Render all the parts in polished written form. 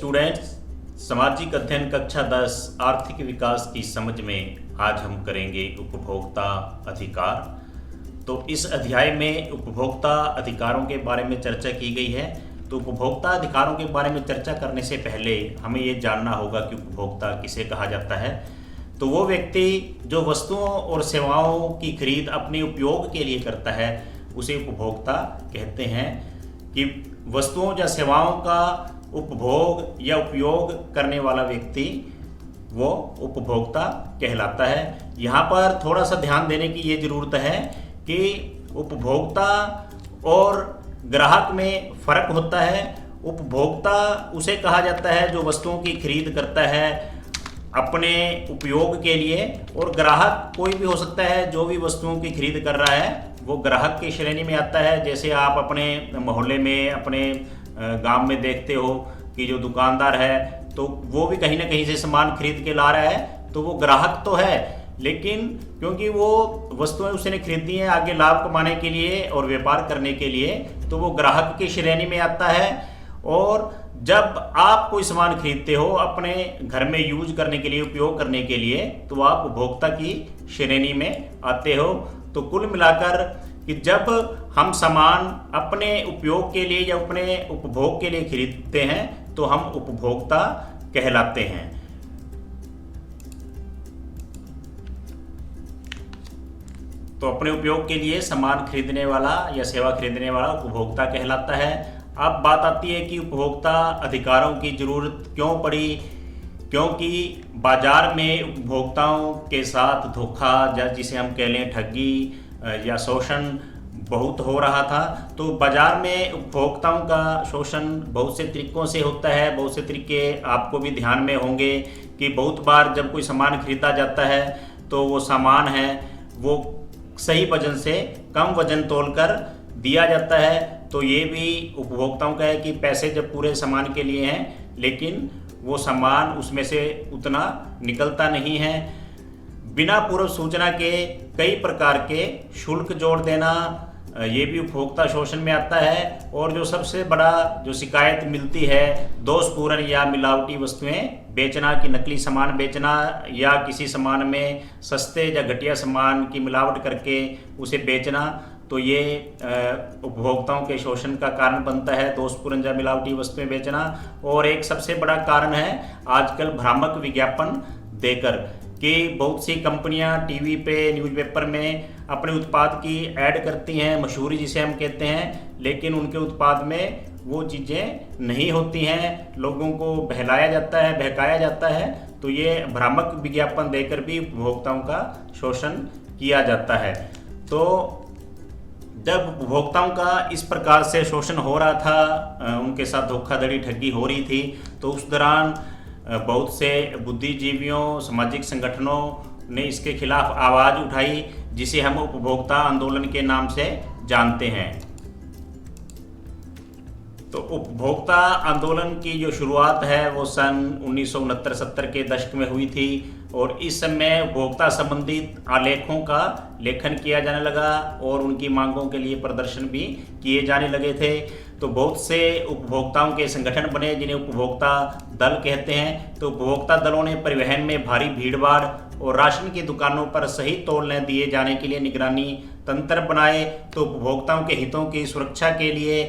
Students, सामाजिक अध्ययन कक्षा 10 आर्थिक विकास की समझ में आज हम करेंगे उपभोक्ता अधिकार। तो इस अध्याय में उपभोक्ता अधिकारों के बारे में चर्चा की गई है। तो उपभोक्ता अधिकारों के बारे में चर्चा करने से पहले हमें ये जानना होगा कि उपभोक्ता किसे कहा जाता है। तो वो व्यक्ति जो वस्तुओं और सेवाओं की खरीद अपने उपयोग के लिए करता है उसे उपभोक्ता कहते हैं। कि वस्तुओं या सेवाओं का उपभोग या उपयोग करने वाला व्यक्ति वो उपभोक्ता कहलाता है। यहाँ पर थोड़ा सा ध्यान देने की ये ज़रूरत है कि उपभोक्ता और ग्राहक में फ़र्क होता है। उपभोक्ता उसे कहा जाता है जो वस्तुओं की खरीद करता है अपने उपयोग के लिए, और ग्राहक कोई भी हो सकता है जो भी वस्तुओं की खरीद कर रहा है वो ग्राहक की श्रेणी में आता है। जैसे आप अपने मोहल्ले में, अपने गांव में देखते हो कि जो दुकानदार है तो वो भी कहीं ना कहीं से सामान खरीद के ला रहा है, तो वो ग्राहक तो है, लेकिन क्योंकि वो वस्तुएं उसने खरीदी हैं आगे लाभ कमाने के लिए और व्यापार करने के लिए, तो वो ग्राहक की श्रेणी में आता है। और जब आप कोई सामान खरीदते हो अपने घर में यूज करने के लिए, उपयोग करने के लिए, तो आप उपभोक्ता की श्रेणी में आते हो। तो कुल मिलाकर कि जब हम सामान अपने उपयोग के लिए या अपने उपभोग के लिए खरीदते हैं तो हम उपभोक्ता कहलाते हैं। तो अपने उपयोग के लिए सामान खरीदने वाला या सेवा खरीदने वाला उपभोक्ता कहलाता है। अब बात आती है कि उपभोक्ता अधिकारों की ज़रूरत क्यों पड़ी, क्योंकि बाज़ार में उपभोक्ताओं के साथ धोखा या जिसे हम कह लें ठगी या शोषण बहुत हो रहा था। तो बाज़ार में उपभोक्ताओं का शोषण बहुत से तरीक़ों से होता है। बहुत से तरीके आपको भी ध्यान में होंगे कि बहुत बार जब कोई सामान खरीदा जाता है तो वो सामान है वो सही वजन से कम वजन तोलकर दिया जाता है। तो ये भी उपभोक्ताओं का है कि पैसे जब पूरे सामान के लिए हैं लेकिन वो सामान उसमें से उतना निकलता नहीं है। बिना पूर्व सूचना के कई प्रकार के शुल्क जोड़ देना, ये भी उपभोक्ता शोषण में आता है। और जो सबसे बड़ा जो शिकायत मिलती है, दोषपूर्ण या मिलावटी वस्तुएं बेचना, कि नकली सामान बेचना या किसी सामान में सस्ते या घटिया सामान की मिलावट करके उसे बेचना, तो ये उपभोक्ताओं के शोषण का कारण बनता है, दोषपूर्ण या मिलावटी वस्तुएं बेचना। और एक सबसे बड़ा कारण है आजकल भ्रामक विज्ञापन देकर, कि बहुत सी कंपनियां टीवी पे, न्यूज़पेपर में अपने उत्पाद की ऐड करती हैं, मशहूरी जिसे हम कहते हैं, लेकिन उनके उत्पाद में वो चीज़ें नहीं होती हैं, लोगों को बहलाया जाता है, बहकाया जाता है। तो ये भ्रामक विज्ञापन देकर भी उपभोक्ताओं का शोषण किया जाता है। तो जब उपभोक्ताओं का इस प्रकार से शोषण हो रहा था, उनके साथ धोखाधड़ी ठगी हो रही थी, तो उस दौरान बहुत से बुद्धिजीवियों, सामाजिक संगठनों ने इसके खिलाफ आवाज़ उठाई, जिसे हम उपभोक्ता आंदोलन के नाम से जानते हैं। तो उपभोक्ता आंदोलन की जो शुरुआत है वो सन 1969-70 के दशक में हुई थी, और इस समय उपभोक्ता संबंधित आलेखों का लेखन किया जाने लगा और उनकी मांगों के लिए प्रदर्शन भी किए जाने लगे थे। तो बहुत से उपभोक्ताओं के संगठन बने जिन्हें उपभोक्ता दल कहते हैं। तो उपभोक्ता दलों ने परिवहन में भारी भीड़भाड़ और राशन की दुकानों पर सही तोल न दिए जाने के लिए निगरानी तंत्र बनाए। तो उपभोक्ताओं के हितों की सुरक्षा के लिए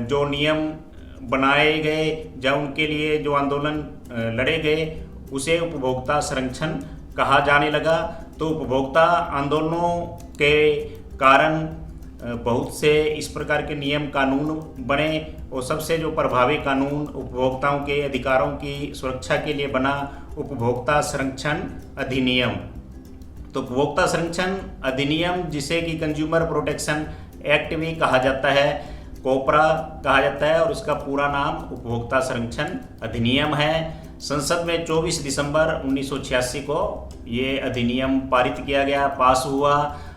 जो नियम बनाए गए या उनके लिए जो आंदोलन लड़े गए उसे उपभोक्ता संरक्षण कहा जाने लगा। तो उपभोक्ता आंदोलनों के कारण बहुत से इस प्रकार के नियम कानून बने, और सबसे जो प्रभावी कानून उपभोक्ताओं के अधिकारों की सुरक्षा के लिए बना उपभोक्ता संरक्षण अधिनियम। तो उपभोक्ता संरक्षण अधिनियम, जिसे कि कंज्यूमर प्रोटेक्शन एक्ट भी कहा जाता है, कोपरा कहा जाता है, और इसका पूरा नाम उपभोक्ता संरक्षण अधिनियम है। संसद में 24 दिसंबर 1986 को ये अधिनियम पारित किया गया, पास हुआ।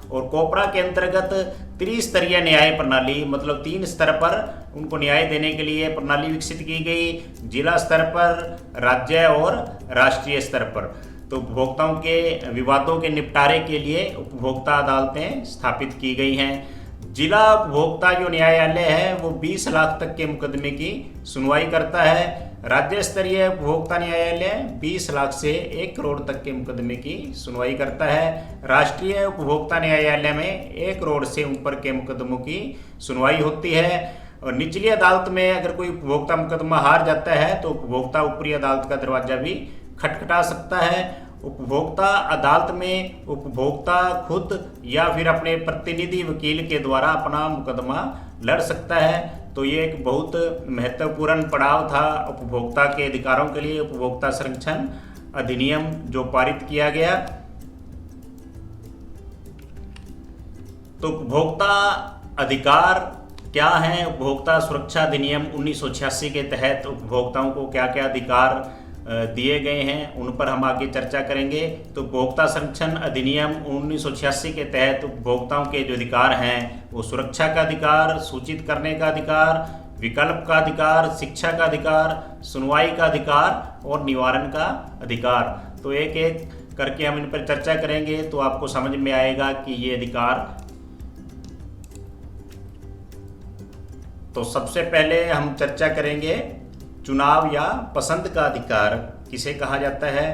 और कोपरा के अंतर्गत त्रिस्तरीय न्याय प्रणाली, मतलब 3 स्तर पर उनको न्याय देने के लिए प्रणाली विकसित की गई, जिला स्तर पर, राज्य और राष्ट्रीय स्तर पर। तो उपभोक्ताओं के विवादों के निपटारे के लिए उपभोक्ता अदालतें स्थापित की गई हैं। जिला उपभोक्ता जो न्यायालय है वो 20 लाख तक के मुकदमे की सुनवाई करता है। राज्य स्तरीय उपभोक्ता न्यायालय 20 लाख से 1 करोड़ तक के मुकदमे की सुनवाई करता है। राष्ट्रीय उपभोक्ता न्यायालय में 1 करोड़ से ऊपर के मुकदमों की सुनवाई होती है। और निचली अदालत में अगर कोई उपभोक्ता मुकदमा हार जाता है तो उपभोक्ता ऊपरी अदालत का दरवाजा भी खटखटा सकता है। उपभोक्ता अदालत में उपभोक्ता खुद या फिर अपने प्रतिनिधि वकील के द्वारा अपना मुकदमा लड़ सकता है। तो ये एक बहुत महत्वपूर्ण पड़ाव था उपभोक्ता के अधिकारों के लिए, उपभोक्ता संरक्षण अधिनियम जो पारित किया गया। तो उपभोक्ता अधिकार क्या है? उपभोक्ता सुरक्षा अधिनियम 1986 के तहत उपभोक्ताओं को क्या क्या अधिकार दिए गए हैं उन पर हम आगे चर्चा करेंगे। तो उपभोक्ता संरक्षण अधिनियम 1986 के तहत उपभोक्ताओं के जो अधिकार हैं वो सुरक्षा का अधिकार, सूचित करने का अधिकार, विकल्प का अधिकार, शिक्षा का अधिकार, सुनवाई का अधिकार और निवारण का अधिकार। तो एक एक करके हम इन पर चर्चा करेंगे तो आपको समझ में आएगा कि ये अधिकार। तो सबसे पहले हम चर्चा करेंगे चुनाव या पसंद का अधिकार किसे कहा जाता है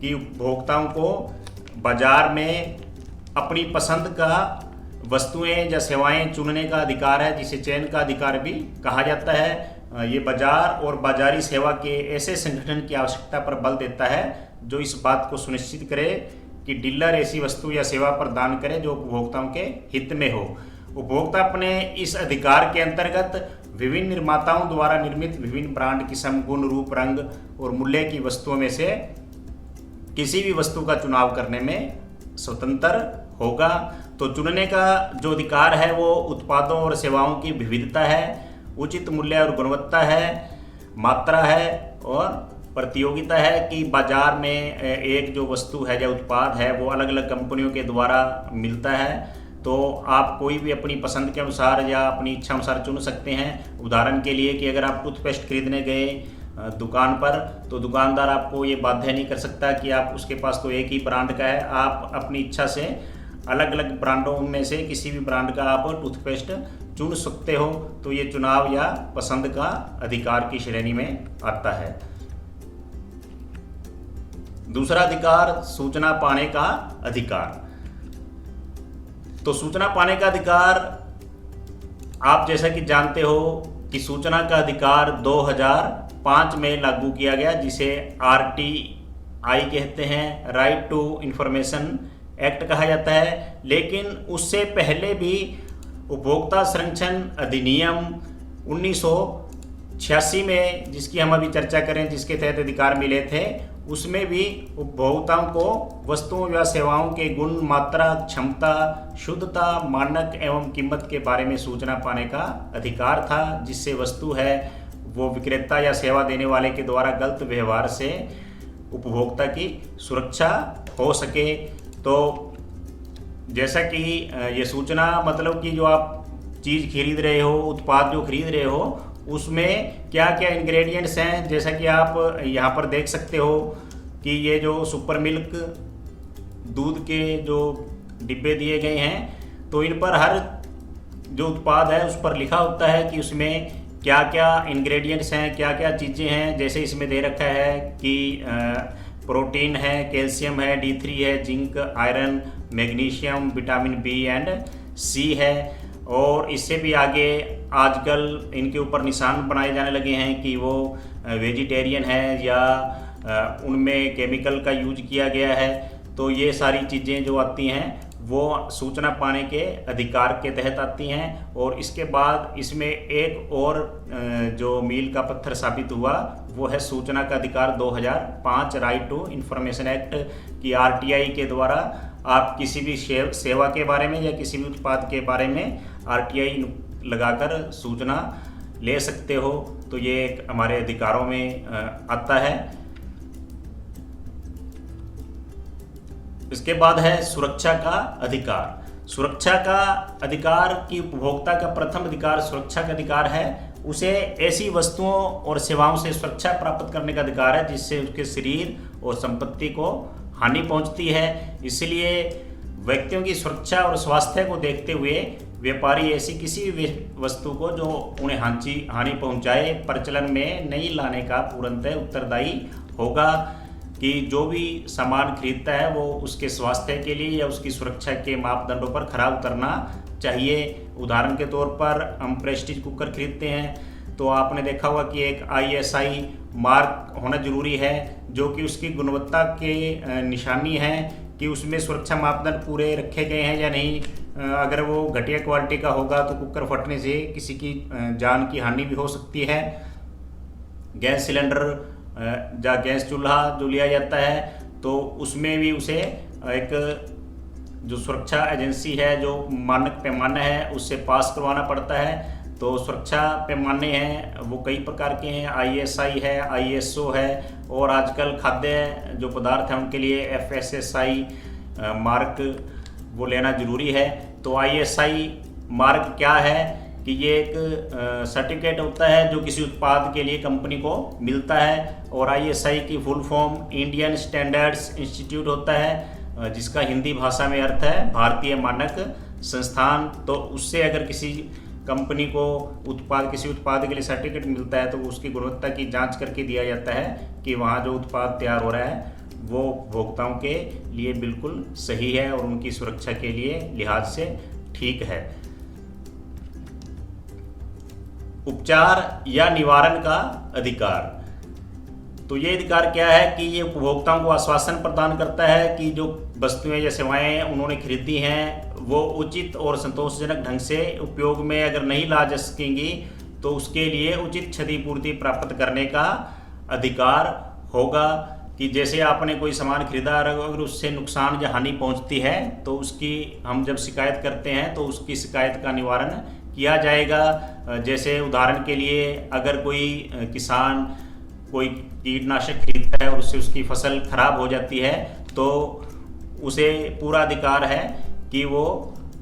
कि उपभोक्ताओं को बाजार में अपनी पसंद का वस्तुएं या सेवाएं चुनने का अधिकार है, जिसे चयन का अधिकार भी कहा जाता है। ये बाजार और बाजारी सेवा के ऐसे संगठन की आवश्यकता पर बल देता है जो इस बात को सुनिश्चित करे कि डीलर ऐसी वस्तु या सेवा प्रदान करे जो उपभोक्ताओं के हित में हो। उपभोक्ता अपने इस अधिकार के अंतर्गत विभिन्न निर्माताओं द्वारा निर्मित विभिन्न ब्रांड, किस्म, गुण, रूप, रंग और मूल्य की वस्तुओं में से किसी भी वस्तु का चुनाव करने में स्वतंत्र होगा। तो चुनने का जो अधिकार है वो उत्पादों और सेवाओं की विविधता है, उचित मूल्य और गुणवत्ता है, मात्रा है और प्रतियोगिता है कि बाजार में एक जो वस्तु है या उत्पाद है वो अलग अलग कंपनियों के द्वारा मिलता है। तो आप कोई भी अपनी पसंद के अनुसार या अपनी इच्छा अनुसार चुन सकते हैं। उदाहरण के लिए कि अगर आप टूथपेस्ट खरीदने गए दुकान पर तो दुकानदार आपको ये बाध्य नहीं कर सकता कि आप उसके पास तो एक ही ब्रांड का है, आप अपनी इच्छा से अलग अलग ब्रांडों में से किसी भी ब्रांड का आप टूथपेस्ट चुन सकते हो। तो ये चुनाव या पसंद का अधिकार की श्रेणी में आता है। दूसरा अधिकार सूचना पाने का अधिकार। तो सूचना पाने का अधिकार आप जैसा कि जानते हो कि सूचना का अधिकार 2005 में लागू किया गया, जिसे RTI कहते हैं, राइट टू इंफॉर्मेशन एक्ट कहा जाता है। लेकिन उससे पहले भी उपभोक्ता संरक्षण अधिनियम 1986 में, जिसकी हम अभी चर्चा करें, जिसके तहत अधिकार मिले थे, उसमें भी उपभोक्ताओं को वस्तुओं या सेवाओं के गुण, मात्रा, क्षमता, शुद्धता, मानक एवं कीमत के बारे में सूचना पाने का अधिकार था, जिससे वस्तु है वो विक्रेता या सेवा देने वाले के द्वारा गलत व्यवहार से उपभोक्ता की सुरक्षा हो सके। तो जैसा कि ये सूचना मतलब कि जो आप चीज़ खरीद रहे हो, उत्पाद जो खरीद रहे हो, उसमें क्या क्या इंग्रेडिएंट्स हैं, जैसा कि आप यहाँ पर देख सकते हो कि ये जो सुपर मिल्क दूध के जो डिब्बे दिए गए हैं, तो इन पर हर जो उत्पाद है उस पर लिखा होता है कि उसमें क्या क्या इंग्रेडिएंट्स हैं, क्या क्या चीज़ें हैं। जैसे इसमें दे रखा है कि प्रोटीन है, कैल्शियम है, D3 है, zinc, iron, magnesium, vitamin B and C है। और इससे भी आगे आजकल इनके ऊपर निशान बनाए जाने लगे हैं कि वो वेजिटेरियन है या उनमें केमिकल का यूज किया गया है। तो ये सारी चीज़ें जो आती हैं वो सूचना पाने के अधिकार के तहत आती हैं। और इसके बाद इसमें एक और जो मील का पत्थर साबित हुआ वो है सूचना का अधिकार 2005 राइट टू इंफॉर्मेशन एक्ट की RTI के द्वारा आप किसी भी सेवा के बारे में या किसी भी उत्पाद के बारे में RTI लगाकर सूचना ले सकते हो। तो ये एक हमारे अधिकारों में आता है। इसके बाद है सुरक्षा का अधिकार। सुरक्षा का अधिकार की उपभोक्ता का प्रथम अधिकार सुरक्षा का अधिकार है। उसे ऐसी वस्तुओं और सेवाओं से सुरक्षा प्राप्त करने का अधिकार है जिससे उसके शरीर और संपत्ति को हानि पहुंचती है। इसलिए व्यक्तियों की सुरक्षा और स्वास्थ्य को देखते हुए व्यापारी ऐसी किसी भी वस्तु को जो उन्हें हानि पहुंचाए प्रचलन में नहीं लाने का पूर्णतः उत्तरदायी होगा। कि जो भी सामान खरीदता है वो उसके स्वास्थ्य के लिए या उसकी सुरक्षा के मापदंडों पर खरा उतरना चाहिए। उदाहरण के तौर पर हम प्रेस्टीज कुकर खरीदते हैं तो आपने देखा होगा कि एक ISI मार्क होना जरूरी है, जो कि उसकी गुणवत्ता के निशानी है कि उसमें सुरक्षा मापदंड पूरे रखे गए हैं या नहीं। अगर वो घटिया क्वालिटी का होगा तो कुकर फटने से किसी की जान की हानि भी हो सकती है। गैस सिलेंडर या गैस चूल्हा जो लिया जाता है तो उसमें भी उसे एक जो सुरक्षा एजेंसी है, जो मानक पैमाना है, उससे पास करवाना पड़ता है। तो सुरक्षा पैमाने हैं वो कई प्रकार के हैं, ISI है, ISO है, और आजकल खाद्य जो पदार्थ हैं उनके लिए FSSAI मार्क वो लेना ज़रूरी है। तो ISI मार्क क्या है कि ये एक सर्टिफिकेट होता है जो किसी उत्पाद के लिए कंपनी को मिलता है, और ISI की full form Indian standards institute होता है, जिसका हिंदी भाषा में अर्थ है भारतीय मानक संस्थान। तो उससे अगर किसी कंपनी को किसी उत्पाद के लिए सर्टिफिकेट मिलता है तो उसकी गुणवत्ता की जांच करके दिया जाता है कि वहाँ जो उत्पाद तैयार हो रहा है वो उपभोक्ताओं के लिए बिल्कुल सही है और उनकी सुरक्षा के लिए लिहाज से ठीक है। उपचार या निवारण का अधिकार। तो ये अधिकार क्या है कि ये उपभोक्ताओं को आश्वासन प्रदान करता है कि जो वस्तुएं या सेवाएं उन्होंने खरीदी हैं वो उचित और संतोषजनक ढंग से उपयोग में अगर नहीं ला जा सकेंगी तो उसके लिए उचित क्षतिपूर्ति प्राप्त करने का अधिकार होगा। कि जैसे आपने कोई सामान खरीदा, अगर उससे नुकसान या हानि पहुंचती है तो उसकी हम जब शिकायत करते हैं तो उसकी शिकायत का निवारण किया जाएगा। जैसे उदाहरण के लिए अगर कोई किसान कोई कीटनाशक खरीदता है और उससे उसकी फसल खराब हो जाती है तो उसे पूरा अधिकार है कि वो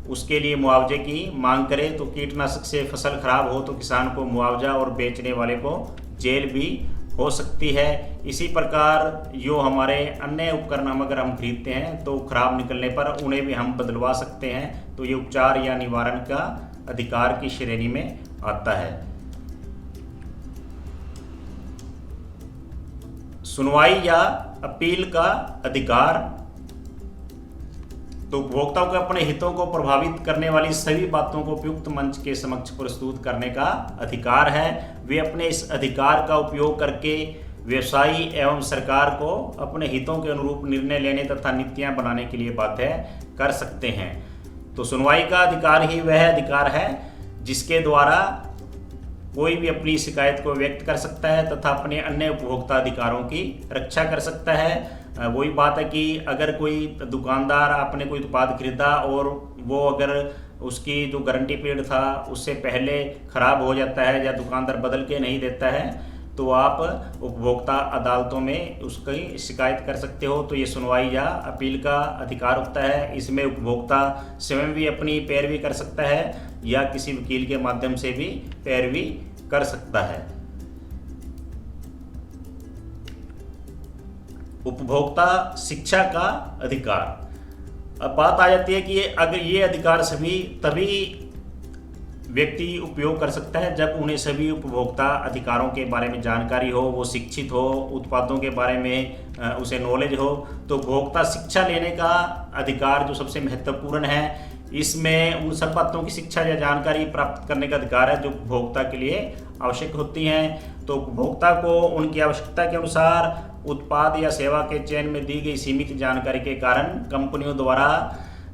उसके लिए मुआवजे की मांग करे। तो कीटनाशक से फसल खराब हो तो किसान को मुआवजा और बेचने वाले को जेल भी हो सकती है। इसी प्रकार जो हमारे अन्य उपकरण अगर हम खरीदते हैं तो खराब निकलने पर उन्हें भी हम बदलवा सकते हैं। तो ये उपचार या निवारण का अधिकार की श्रेणी में आता है। सुनवाई या अपील का अधिकार। तो उपभोक्ताओं को अपने हितों को प्रभावित करने वाली सभी बातों को उपयुक्त मंच के समक्ष प्रस्तुत करने का अधिकार है। वे अपने इस अधिकार का उपयोग करके व्यवसायी एवं सरकार को अपने हितों के अनुरूप निर्णय लेने तथा नीतियां बनाने के लिए बाध्य कर सकते हैं। तो सुनवाई का अधिकार ही वह अधिकार है जिसके द्वारा कोई भी अपनी शिकायत को व्यक्त कर सकता है तथा अपने अन्य उपभोक्ता अधिकारों की रक्षा कर सकता है। वही बात है कि अगर कोई दुकानदार आपने कोई उत्पाद खरीदा और वो अगर उसकी जो गारंटी पीरियड था उससे पहले ख़राब हो जाता है या दुकानदार बदल के नहीं देता है तो आप उपभोक्ता अदालतों में उसकी शिकायत कर सकते हो। तो ये सुनवाई या अपील का अधिकार होता है। इसमें उपभोक्ता स्वयं भी अपनी पैरवी कर सकता है या किसी वकील के माध्यम से भी पैरवी कर सकता है। उपभोक्ता शिक्षा का अधिकार। अब बात आ जाती है कि अगर ये अधिकार तभी व्यक्ति उपयोग कर सकता है जब उन्हें सभी उपभोक्ता अधिकारों के बारे में जानकारी हो, वो शिक्षित हो, उत्पादों के बारे में उसे नॉलेज हो। तो उपभोक्ता शिक्षा लेने का अधिकार जो सबसे महत्वपूर्ण है, इसमें उन सब बातों की शिक्षा या जानकारी प्राप्त करने का अधिकार है जो उपभोक्ता के लिए आवश्यक होती हैं। तो उपभोक्ता को उनकी आवश्यकता के अनुसार उत्पाद या सेवा के चयन में दी गई सीमित जानकारी के कारण कंपनियों द्वारा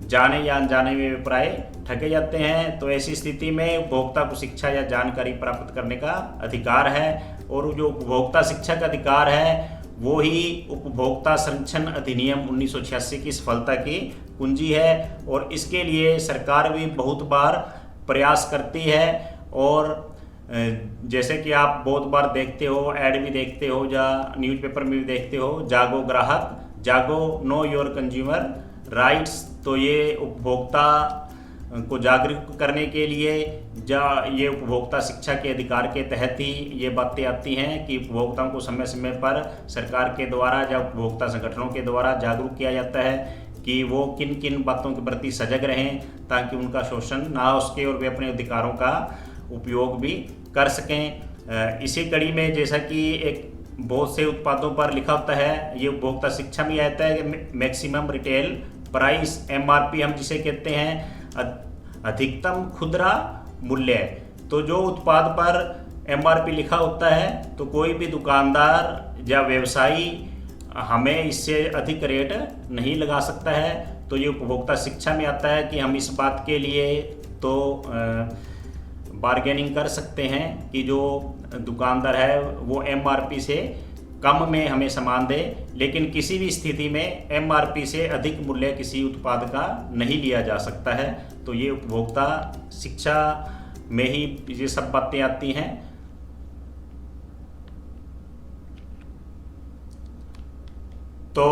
जाने या अनजाने में अभिप्राय ठगे जाते हैं। तो ऐसी स्थिति में उपभोक्ता को शिक्षा या जानकारी प्राप्त करने का अधिकार है। और जो उपभोक्ता शिक्षा का अधिकार है वो ही उपभोक्ता संरक्षण अधिनियम 1986 की सफलता की कुंजी है। और इसके लिए सरकार भी बहुत बार प्रयास करती है। और जैसे कि आप बहुत बार देखते हो, ऐड भी देखते हो या न्यूज़पेपर में भी देखते हो, जागो ग्राहक, जागो नो योर कंज्यूमर राइट्स। तो ये उपभोक्ता को जागरूक करने के लिए ये उपभोक्ता शिक्षा के अधिकार के तहत ही ये बातें आती हैं कि उपभोक्ताओं को समय समय पर सरकार के द्वारा या उपभोक्ता संगठनों के द्वारा जागरूक किया जाता है कि वो किन किन बातों के प्रति सजग रहें ताकि उनका शोषण ना हो सके और वे अपने अधिकारों का उपयोग भी कर सकें। इसी कड़ी में जैसा कि एक बहुत से उत्पादों पर लिखा होता है, ये उपभोक्ता शिक्षा में आता है कि मैक्सिमम रिटेल प्राइस MRP हम जिसे कहते हैं, अधिकतम खुदरा मूल्य। तो जो उत्पाद पर MRP लिखा होता है तो कोई भी दुकानदार या व्यवसायी हमें इससे अधिक रेट नहीं लगा सकता है। तो ये उपभोक्ता शिक्षा में आता है कि हम इस बात के लिए तो बार्गेनिंग कर सकते हैं कि जो दुकानदार है वो MRP से कम में हमें सामान दे, लेकिन किसी भी स्थिति में MRP से अधिक मूल्य किसी उत्पाद का नहीं लिया जा सकता है। तो ये उपभोक्ता शिक्षा में ही ये सब बातें आती हैं। तो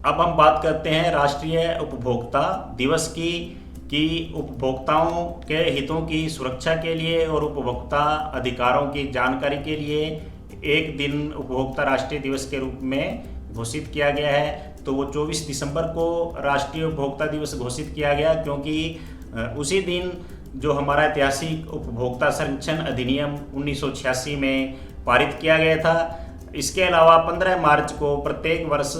अब हम बात करते हैं राष्ट्रीय उपभोक्ता दिवस की, कि उपभोक्ताओं के हितों की सुरक्षा के लिए और उपभोक्ता अधिकारों की जानकारी के लिए एक दिन उपभोक्ता राष्ट्रीय दिवस के रूप में घोषित किया गया है। तो वो 24 दिसंबर को राष्ट्रीय उपभोक्ता दिवस घोषित किया गया, क्योंकि उसी दिन जो हमारा ऐतिहासिक उपभोक्ता संरक्षण अधिनियम 1986 में पारित किया गया था। इसके अलावा 15 मार्च को प्रत्येक वर्ष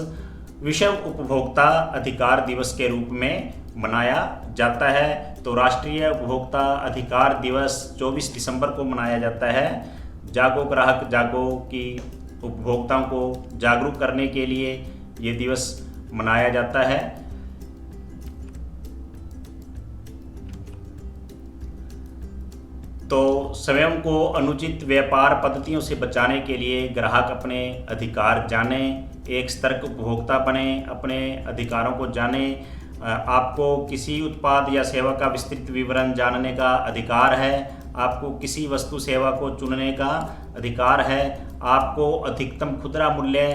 विश्व उपभोक्ता अधिकार दिवस के रूप में मनाया जाता है। तो राष्ट्रीय उपभोक्ता अधिकार दिवस 24 दिसंबर को मनाया जाता है। जागो ग्राहक जागो की उपभोक्ताओं को जागरूक करने के लिए ये दिवस मनाया जाता है। तो स्वयं को अनुचित व्यापार पद्धतियों से बचाने के लिए ग्राहक अपने अधिकार जाने, एक सतर्क उपभोक्ता बने, अपने अधिकारों को जाने। आपको किसी उत्पाद या सेवा का विस्तृत विवरण जानने का अधिकार है। आपको किसी वस्तु सेवा को चुनने का अधिकार है। आपको अधिकतम खुदरा मूल्य,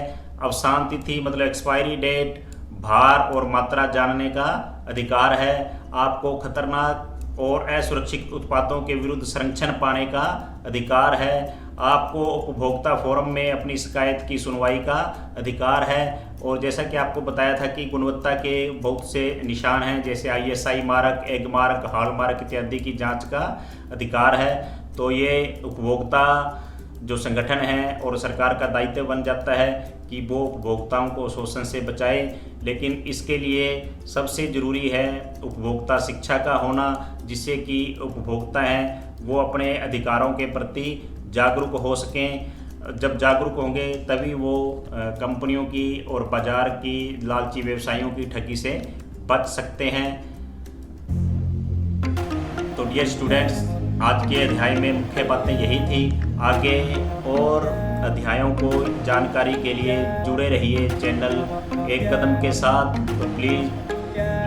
अवसान तिथि मतलब एक्सपायरी डेट, भार और मात्रा जानने का अधिकार है। आपको खतरनाक और असुरक्षित उत्पादों के विरुद्ध संरक्षण पाने का अधिकार है। आपको उपभोक्ता फोरम में अपनी शिकायत की सुनवाई का अधिकार है। और जैसा कि आपको बताया था कि गुणवत्ता के बहुत से निशान हैं, जैसे ISI mark, egg mark, hall mark इत्यादि की जांच का अधिकार है। तो ये उपभोक्ता जो संगठन है और सरकार का दायित्व बन जाता है कि वो उपभोक्ताओं को शोषण से बचाए। लेकिन इसके लिए सबसे ज़रूरी है उपभोक्ता शिक्षा का होना, जिससे कि उपभोक्ता हैं वो अपने अधिकारों के प्रति जागरूक हो सकें। जब जागरूक होंगे तभी वो कंपनियों की और बाज़ार की लालची व्यवसायियों की ठगी से बच सकते हैं। तो डियर स्टूडेंट्स, आज के अध्याय में मुख्य बातें यही थी। आगे और अध्यायों को जानकारी के लिए जुड़े रहिए चैनल एक कदम के साथ। तो please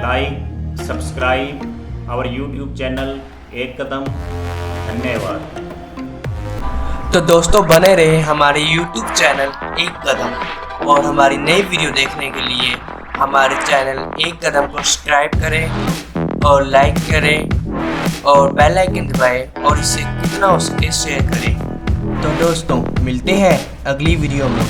like, subscribe our YouTube channel एक कदम। धन्यवाद। तो दोस्तों बने रहे हमारे YouTube चैनल एक कदम, और हमारी नई वीडियो देखने के लिए हमारे चैनल एक कदम को सब्सक्राइब करें और लाइक करें और बेल आइकन दबाएं और इसे कितना हो सके शेयर करें। तो दोस्तों मिलते हैं अगली वीडियो में।